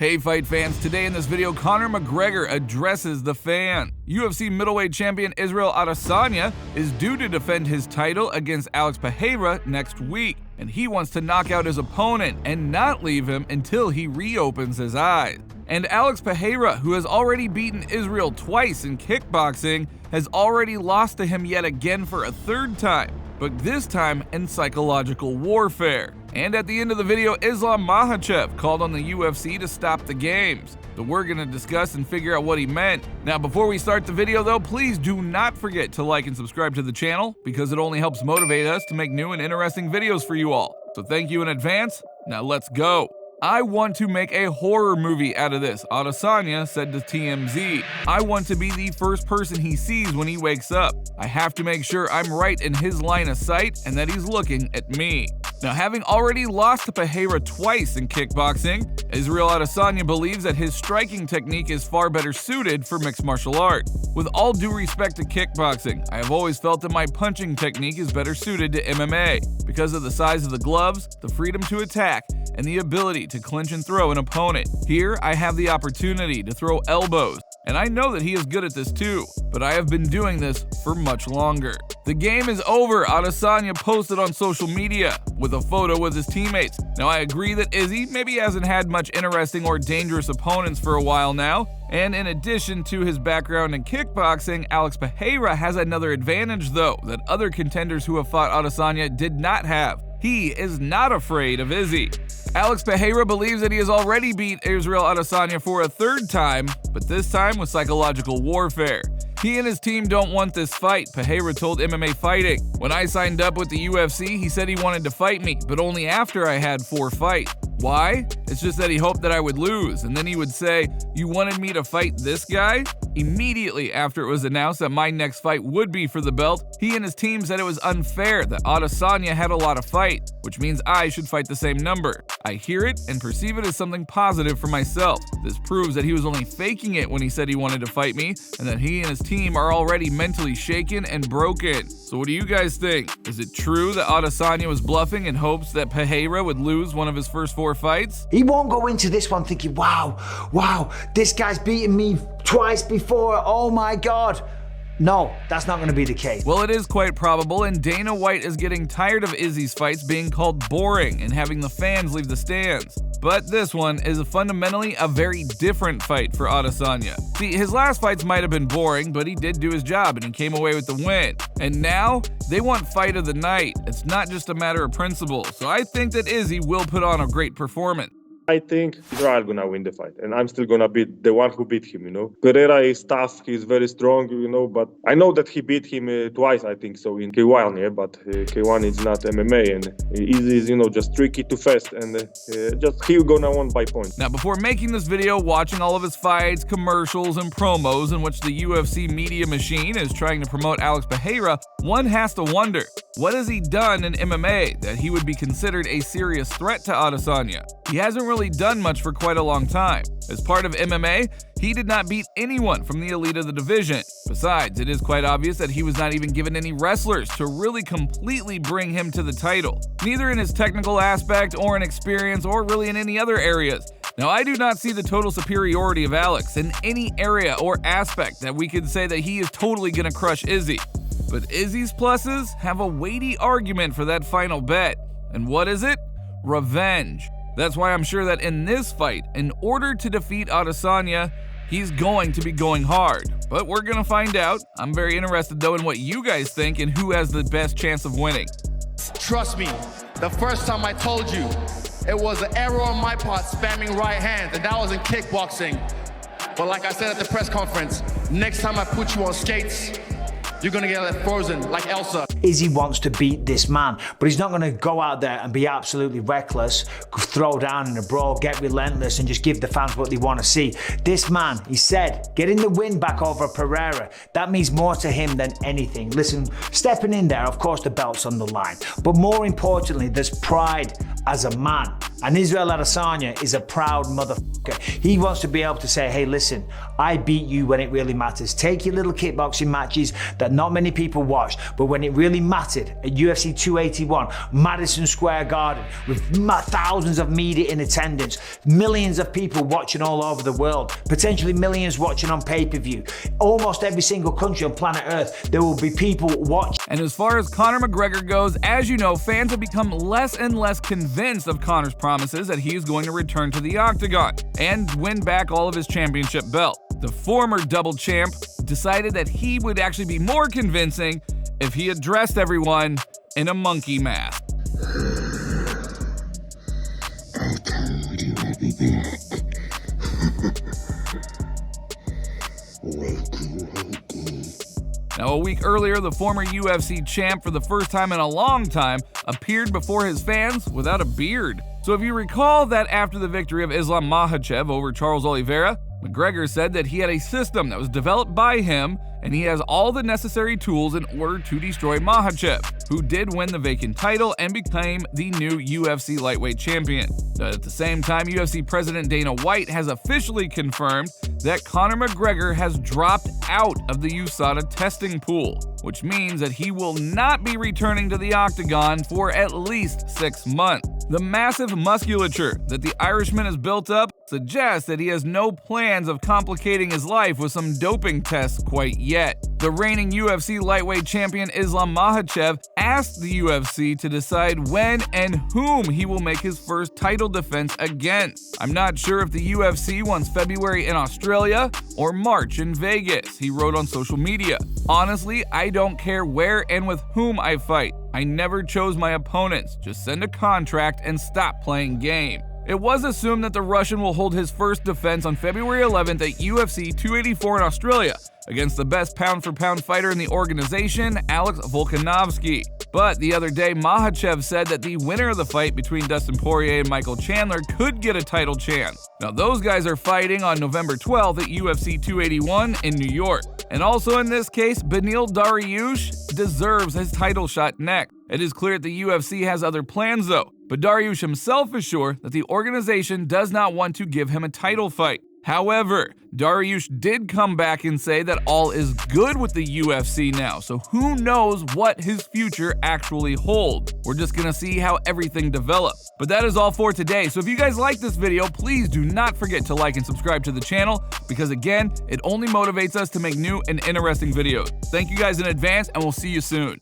Hey fight fans, today in this video, Conor McGregor addresses the fan. UFC middleweight champion Israel Adesanya is due to defend his title against Alex Pereira next week, and he wants to knock out his opponent and not leave him until he reopens his eyes. And Alex Pereira, who has already beaten Israel twice in kickboxing, has already lost to him yet again for a third time, but this time in psychological warfare. And at the end of the video, Islam Makhachev called on the UFC to stop the games. So we're going to discuss and figure out what he meant. Now, before we start the video though, please do not forget to like and subscribe to the channel because it only helps motivate us to make new and interesting videos for you all. So thank you in advance. Now let's go. I want to make a horror movie out of this, Adesanya said to TMZ. I want to be the first person he sees when he wakes up. I have to make sure I'm right in his line of sight and that he's looking at me. Now, having already lost to Pereira twice in kickboxing, Israel Adesanya believes that his striking technique is far better suited for mixed martial arts. With all due respect to kickboxing, I have always felt that my punching technique is better suited to MMA because of the size of the gloves, the freedom to attack, and the ability to clinch and throw an opponent. Here, I have the opportunity to throw elbows, and I know that he is good at this too, but I have been doing this for much longer. The game is over, Adesanya posted on social media with a photo with his teammates. Now, I agree that Izzy maybe hasn't had much interesting or dangerous opponents for a while now, and in addition to his background in kickboxing, Alex Pereira has another advantage though that other contenders who have fought Adesanya did not have. He is not afraid of Izzy. Alex Pereira believes that he has already beat Israel Adesanya for a third time, but this time with psychological warfare. He and his team don't want this fight, Pereira told MMA Fighting. When I signed up with the UFC, he said he wanted to fight me, but only after I had 4 fights. Why? It's just that he hoped that I would lose, and then he would say, "You wanted me to fight this guy?" Immediately after it was announced that my next fight would be for the belt, he and his team said it was unfair that Adesanya had a lot of fight, which means I should fight the same number. I hear it and perceive it as something positive for myself. This proves that he was only faking it when he said he wanted to fight me, and that he and his team are already mentally shaken and broken. So what do you guys think? Is it true that Adesanya was bluffing in hopes that Pereira would lose one of his first 4 fights? He won't go into this one thinking, wow, this guy's beaten me twice before, oh my God. No, that's not going to be the case. Well, it is quite probable, and Dana White is getting tired of Izzy's fights being called boring and having the fans leave the stands. But this one is fundamentally a very different fight for Adesanya. See, his last fights might have been boring, but he did do his job and he came away with the win. And now, they want fight of the night. It's not just a matter of principle, so I think that Izzy will put on a great performance. I think Israel gonna win the fight, and I'm still gonna beat the one who beat him, Pereira is tough, he's very strong, but I know that he beat him twice, I think so, in K1, yeah, but K1 is not MMA, and Izzy is, just tricky too fast, and just he's gonna win by points. Now, before making this video, watching all of his fights, commercials, and promos in which the UFC media machine is trying to promote Alex Pereira, one has to wonder, what has he done in MMA that he would be considered a serious threat to Adesanya? He hasn't really done much for quite a long time. As part of MMA, he did not beat anyone from the elite of the division. Besides, it is quite obvious that he was not even given any wrestlers to really completely bring him to the title, neither in his technical aspect or in experience or really in any other areas. Now, I do not see the total superiority of Alex in any area or aspect that we could say that he is totally going to crush Izzy. But Izzy's pluses have a weighty argument for that final bet. And what is it? Revenge. That's why I'm sure that in this fight, in order to defeat Adesanya, he's going to be going hard. But we're gonna find out. I'm very interested though in what you guys think and who has the best chance of winning. Trust me, the first time I told you, it was an error on my part spamming right hand, and that was in kickboxing. But like I said at the press conference, next time I put you on skates, you're gonna get left frozen like Elsa. Izzy wants to beat this man, but he's not going to go out there and be absolutely reckless, throw down in a brawl, get relentless, and just give the fans what they want to see. This man, he said, getting the win back over Pereira, that means more to him than anything. Listen, stepping in there, of course the belt's on the line, but more importantly, there's pride as a man. And Israel Adesanya is a proud motherfucker. He wants to be able to say, hey, listen, I beat you when it really matters. Take your little kickboxing matches that not many people watched, but when it really mattered at UFC 281, Madison Square Garden, with thousands of media in attendance, millions of people watching all over the world, potentially millions watching on pay-per-view. Almost every single country on planet Earth, there will be people watching. And as far as Conor McGregor goes, as you know, fans have become less and less convinced of Conor's promises that he is going to return to the octagon and win back all of his championship belts. The former double champ decided that he would actually be more convincing if he addressed everyone in a monkey mask. I told you I'd be back. Now, a week earlier, the former UFC champ, for the first time in a long time, appeared before his fans without a beard. So if you recall that after the victory of Islam Makhachev over Charles Oliveira, McGregor said that he had a system that was developed by him and he has all the necessary tools in order to destroy Makhachev, who did win the vacant title and became the new UFC lightweight champion. At the same time, UFC President Dana White has officially confirmed that Conor McGregor has dropped out of the USADA testing pool, which means that he will not be returning to the octagon for at least 6 months. The massive musculature that the Irishman has built up suggests that he has no plans of complicating his life with some doping tests quite yet. The reigning UFC lightweight champion Islam Makhachev asked the UFC to decide when and whom he will make his first title defense against. I'm not sure if the UFC wants February in Australia or March in Vegas, he wrote on social media. Honestly, I don't care where and with whom I fight. I never chose my opponents. Just send a contract and stop playing game. It was assumed that the Russian will hold his first defense on February 11th at UFC 284 in Australia against the best pound-for-pound fighter in the organization, Alex Volkanovski. But the other day, Makhachev said that the winner of the fight between Dustin Poirier and Michael Chandler could get a title chance. Now, those guys are fighting on November 12th at UFC 281 in New York. And also in this case, Beneil Dariush deserves his title shot next. It is clear that the UFC has other plans though, but Dariush himself is sure that the organization does not want to give him a title fight. However, Dariush did come back and say that all is good with the UFC now, so who knows what his future actually holds. We're just gonna see how everything develops. But that is all for today, so if you guys like this video, please do not forget to like and subscribe to the channel, because again, it only motivates us to make new and interesting videos. Thank you guys in advance, and we'll see you soon.